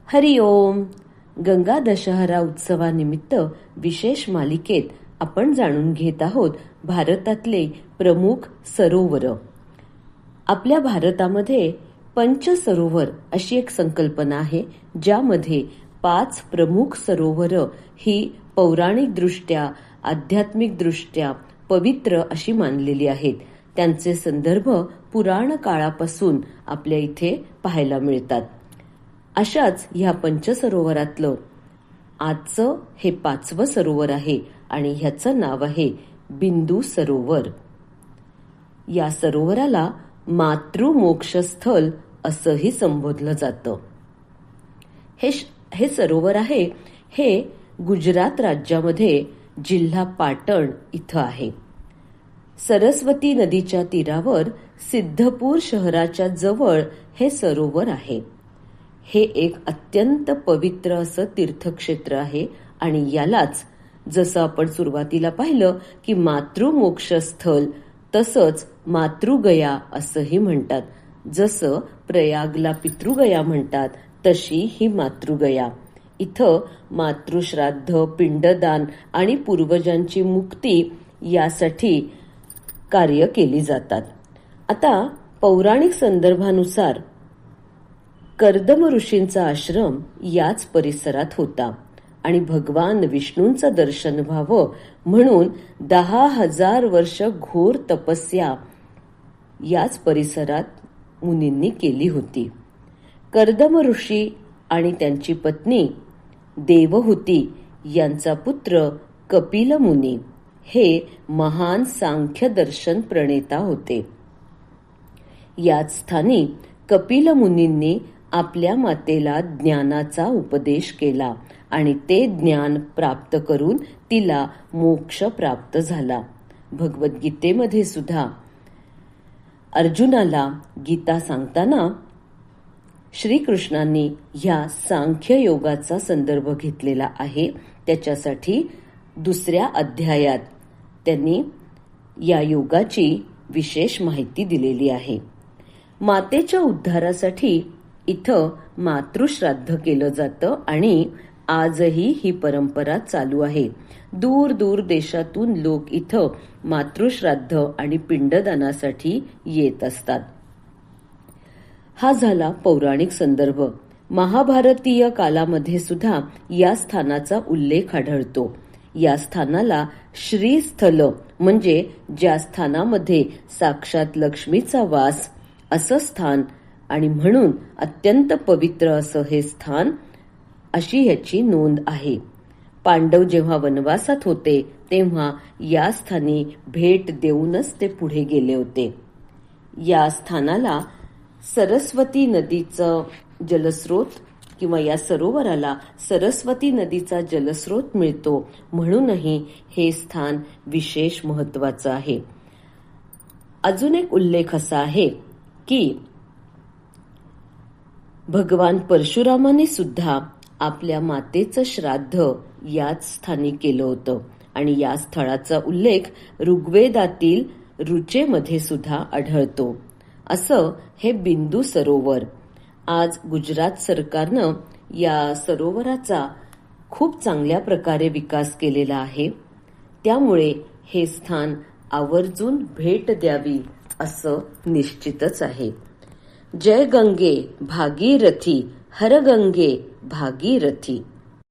हरि ओम. गंगा दशहरा उत्सवानिमित्त विशेष मालिकेत आपण जाणून घेत आहोत भारतातले प्रमुख सरोवर. आपल्या भारतामध्ये पंचसरोवर अशी एक संकल्पना आहे, ज्यामध्ये 5 प्रमुख सरोवर ही पौराणिक दृष्ट्या, आध्यात्मिक दृष्ट्या पवित्र अशी मानलेली आहेत. त्यांचे संदर्भ पुराण काळापासून आपल्या इथे पाहायला मिळतात. अशाच ह्या पंचसरोवरातलं आजचं हे 5वं सरोवर आहे आणि ह्याचं नाव आहे बिंदू सरोवर. या सरोवराला मातृमोक्षस्थल असंही संबोधलं जातं. हे सरोवर आहे हे गुजरात राज्यामध्ये जिल्हा पाटण इथं आहे. सरस्वती नदीच्या तीरावर सिद्धपूर शहराच्या जवळ हे सरोवर आहे. हे एक अत्यंत पवित्र असं तीर्थक्षेत्र आहे आणि यालाच जसं आपण सुरुवातीला पाहिलं की मातृमोक्षस्थल, तसंच मातृगया असंही म्हणतात. जसं प्रयागला पितृगया म्हणतात, तशी ही मातृगया. इथं मातृश्राद्ध, पिंडदान आणि पूर्वजांची मुक्ती यासाठी कार्य केली जातात. आता पौराणिक संदर्भानुसार कर्दम ऋषींचा आश्रम याच परिसरात होता आणि भगवान विष्णूंचं दर्शन व्हावं म्हणून 10,000 वर्ष घोर तपस्या याच परिसरात मुनींनी केली होती. कर्दम ऋषी आणि त्यांची पत्नी देवहूती यांचा पुत्र कपिल मुनी हे महान सांख्य दर्शन प्रणेता होते. याच स्थानी कपिल मुनींनी आपल्या मातेला ज्ञानाचा उपदेश केला आणि ते ज्ञान प्राप्त करून तिला मोक्ष प्राप्त झाला. भगवद्गीतेमध्ये सुद्धा अर्जुनाला गीता सांगताना श्रीकृष्णांनी ह्या सांख्य योगाचा संदर्भ घेतलेला आहे. त्याच्यासाठी 2ऱ्या अध्यायात त्यांनी या योगाची विशेष माहिती दिलेली आहे. मातेच्या उद्धारासाठी इथं मातृश्राद्ध केलं जातं आणि आजही ही परंपरा चालू आहे. दूर दूर देशातून लोक इथं मातृश्राद्ध आणि पिंडदानासाठी येत असतात. हा झाला पौराणिक संदर्भ. महाभारतीय कालामध्ये सुद्धा या स्थानाचा उल्लेख आढळतो. या स्थानाला श्रीस्थल म्हणजे ज्या स्थानामध्ये साक्षात लक्ष्मीचा वास असं स्थान आणि म्हणून अत्यंत पवित्र असं हे स्थान अशी ह्याची नोंद आहे. पांडव जेव्हा वनवासात होते तेव्हा या स्थानी भेट देऊनच ते पुढे गेले होते. या स्थानाला सरस्वती नदीचं जलस्रोत किंवा या सरोवराला सरस्वती नदीचा जलस्रोत मिळतो म्हणूनही हे स्थान विशेष महत्वाचं आहे. अजून एक उल्लेख असा आहे की भगवान परशुरामाने सुद्धा आपल्या मातेचं श्राद्ध याच स्थानी केलं होतं आणि या स्थळाचा उल्लेख ऋग्वेदातील ऋचेमध्ये सुद्धा आढळतो. असं हे बिंदू सरोवर. आज गुजरात सरकारनं या सरोवराचा खूप चांगल्या प्रकारे विकास केलेला आहे. त्यामुळे हे स्थान आवर्जून भेट द्यावी असं निश्चितच आहे. जय गंगे भागीरथी, हर गंगे भागीरथी.